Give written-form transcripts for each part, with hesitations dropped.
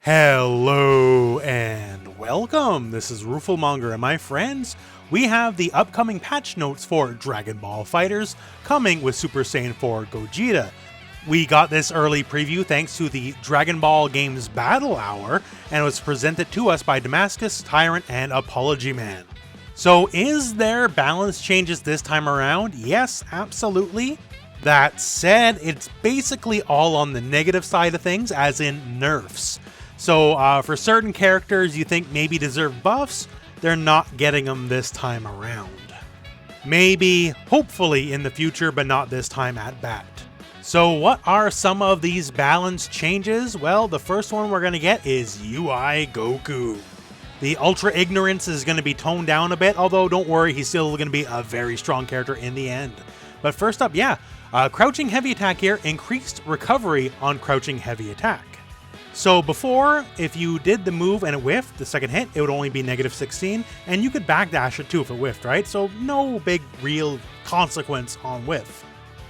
Hello and welcome. This is rooflemonger, and my friends, we have the upcoming patch notes for Dragon Ball FighterZ coming with Super Saiyan 4 Gogeta. We got this early preview thanks to the Dragon Ball Games Battle Hour, and it was presented to us by Damascus, Tyrant, and Apology Man. So is there balance changes this time around? Yes, absolutely. That said, it's basically all on the negative side of things, as in nerfs. So for certain characters you think maybe deserve buffs, they're not getting them this time around. Maybe, hopefully in the future, but not this time at bat. So what are some of these balance changes? Well, the first one we're going to get is UI Goku. The Ultra Ignorance is going to be toned down a bit, although don't worry, he's still going to be a very strong character in the end. But first up, Crouching Heavy Attack here, increased recovery on Crouching Heavy Attack. So before, if you did the move and it whiffed, the second hit, it would only be -16, and you could backdash it too if it whiffed, right? So no big real consequence on whiff.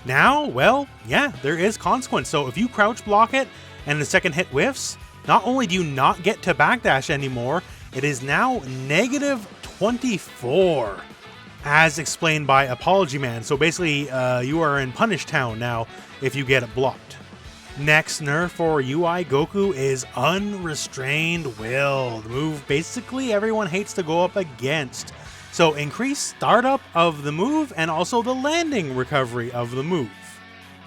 Now, well, yeah, there is consequence. So if you crouch block it and the second hit whiffs, not only do you not get to backdash anymore, it is now -24, as explained by Apology Man. So basically, you are in Punish Town now if you get it blocked. Next nerf for UI Goku is Unrestrained Will. The move basically everyone hates to go up against. So increase startup of the move and also the landing recovery of the move.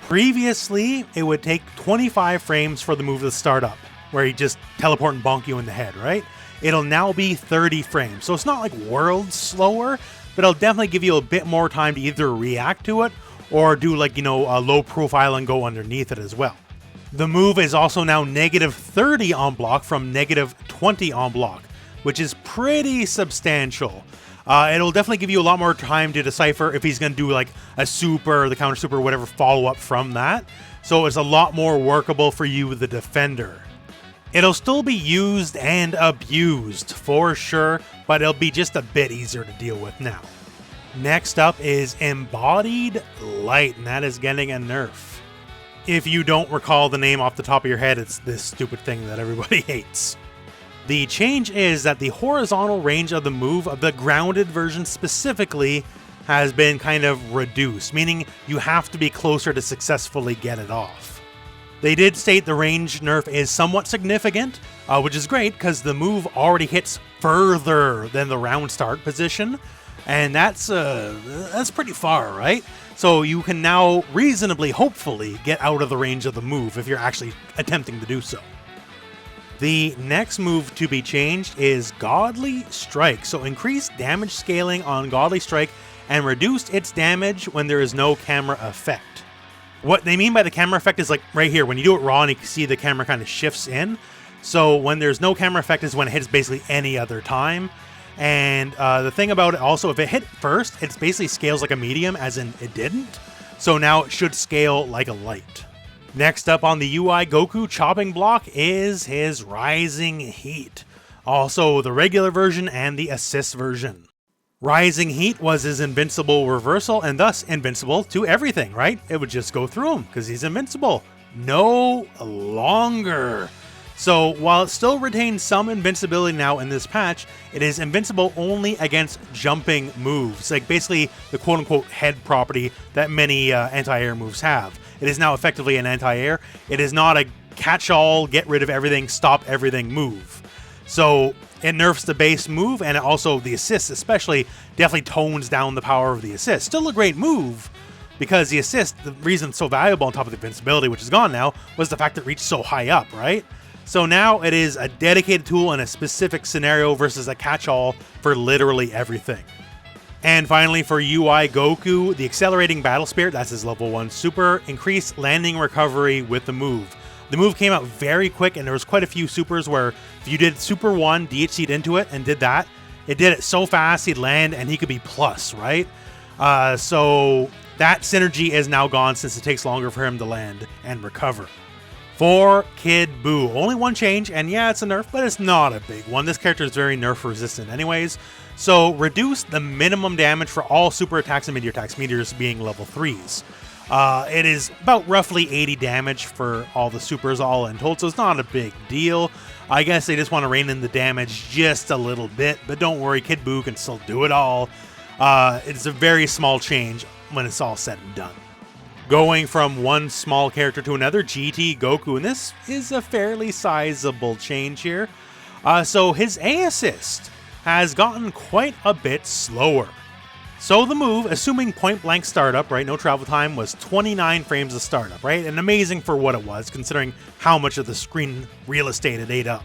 Previously, it would take 25 frames for the move to start up, where he just teleport and bonk you in the head, right? It'll now be 30 frames. So it's not like worlds slower, but it'll definitely give you a bit more time to either react to it or do like, a low profile and go underneath it as well. The move is also now -30 on block from -20 on block, which is pretty substantial. It'll definitely give you a lot more time to decipher if he's going to do like a super or the counter super, whatever follow up from that. So it's a lot more workable for you, the defender. It'll still be used and abused for sure, but it'll be just a bit easier to deal with now. Next up is Embodied Light, and that is getting a nerf. If you don't recall the name off the top of your head, it's this stupid thing that everybody hates. The change is that the horizontal range of the move of the grounded version specifically has been kind of reduced, meaning you have to be closer to successfully get it off. They did state the range nerf is somewhat significant, which is great because the move already hits further than the round start position, and that's pretty far, right? So you can now reasonably, hopefully, get out of the range of the move if you're actually attempting to do so. The next move to be changed is Godly Strike. So increase damage scaling on Godly Strike and reduce its damage when there is no camera effect. What they mean by the camera effect is like right here, when you do it raw and you can see the camera kind of shifts in. So when there's no camera effect is when it hits basically any other time. And the thing about it also, if it hit first, it basically scales like a medium, as in it didn't. So now it should scale like a light. Next up on the UI Goku chopping block is his Rising Heat. Also the regular version and the assist version. Rising Heat was his invincible reversal and thus invincible to everything, right? It would just go through him because he's invincible. No longer. So while it still retains some invincibility now in this patch, it is invincible only against jumping moves, like basically the quote-unquote head property that many anti-air moves have. It is now effectively an anti-air. It is not a catch-all, get rid of everything, stop everything move. So it nerfs the base move, and it also, the assist especially, definitely tones down the power of the assist. Still a great move, because the assist, the reason it's so valuable on top of the invincibility, which is gone now, was the fact that it reached so high up, right? So now it is a dedicated tool in a specific scenario versus a catch-all for literally everything. And finally for UI Goku, the Accelerating Battle Spirit, that's his level 1 super, increased landing recovery with the move. The move came out very quick, and there was quite a few supers where if you did Super 1, DHC'd into it and did that, it did it so fast he'd land and he could be plus, right? So that synergy is now gone since it takes longer for him to land and recover. For Kid Buu, only one change, and yeah, it's a nerf, but it's not a big one. This character is very nerf resistant anyways. So reduce the minimum damage for all super attacks and meteor attacks, meteors being level 3s. It is about roughly 80 damage for all the supers all in total, so it's not a big deal. I guess they just want to rein in the damage just a little bit, but don't worry, Kid Buu can still do it all. It's a very small change when it's all said and done. Going from one small character to another, GT Goku, and this is a fairly sizable change here. So his A assist has gotten quite a bit slower. So the move, assuming point blank startup, right, no travel time, was 29 frames of startup, right? And amazing for what it was, considering how much of the screen real estate it ate up.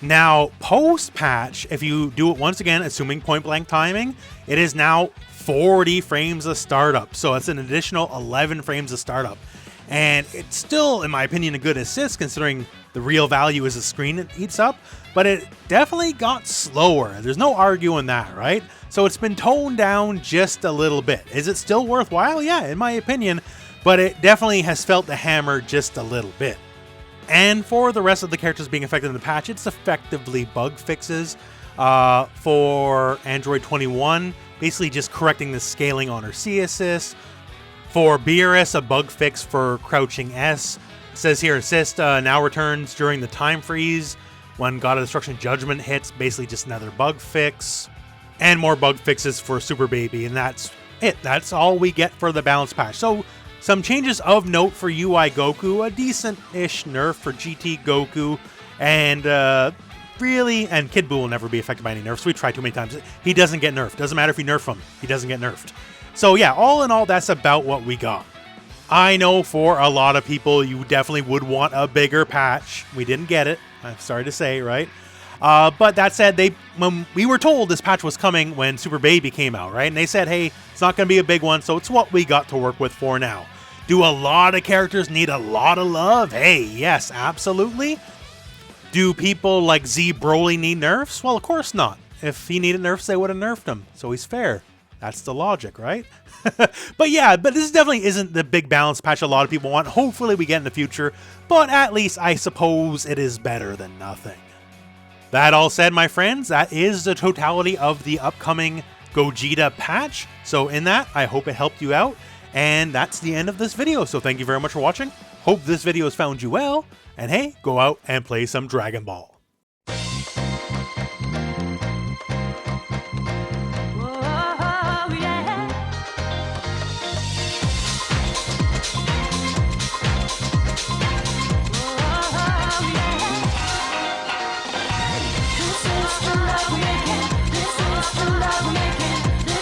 Now, post-patch, if you do it once again, assuming point blank timing, it is now 40 frames of startup. So it's an additional 11 frames of startup. And it's still, in my opinion, a good assist, considering the real value is the screen it eats up, but it definitely got slower. There's no arguing that, right? So it's been toned down just a little bit. Is it still worthwhile? Yeah, in my opinion, but it definitely has felt the hammer just a little bit. And for the rest of the characters being affected in the patch, it's effectively bug fixes. For Android 21, basically just correcting the scaling on her C assist. For BRS, a bug fix for crouching S. It says here, assist now returns during the time freeze. When God of Destruction Judgment hits, basically just another bug fix. And more bug fixes for Super Baby, and that's it. That's all we get for the balance patch. So, some changes of note for UI Goku, a decent-ish nerf for GT Goku, and and Kid Buu will never be affected by any nerfs. We tried too many times. He doesn't get nerfed. Doesn't matter if you nerf him. He doesn't get nerfed. So yeah, all in all, that's about what we got. I know for a lot of people, you definitely would want a bigger patch. We didn't get it. I'm sorry to say, right? But that said, when we were told this patch was coming when Super Baby came out, right? And they said, hey, it's not going to be a big one, so it's what we got to work with for now. Do a lot of characters need a lot of love? Hey, yes, absolutely. Do people like Z Broly need nerfs? Well, of course not. If he needed nerfs, they would have nerfed him. So he's fair. That's the logic, right? But yeah, this definitely isn't the big balance patch a lot of people want. Hopefully we get in the future, but at least I suppose it is better than nothing. That all said, my friends, that is the totality of the upcoming Gogeta patch. So in that, I hope it helped you out. And that's the end of this video. So thank you very much for watching. Hope this video has found you well. And hey, go out and play some Dragon Ball.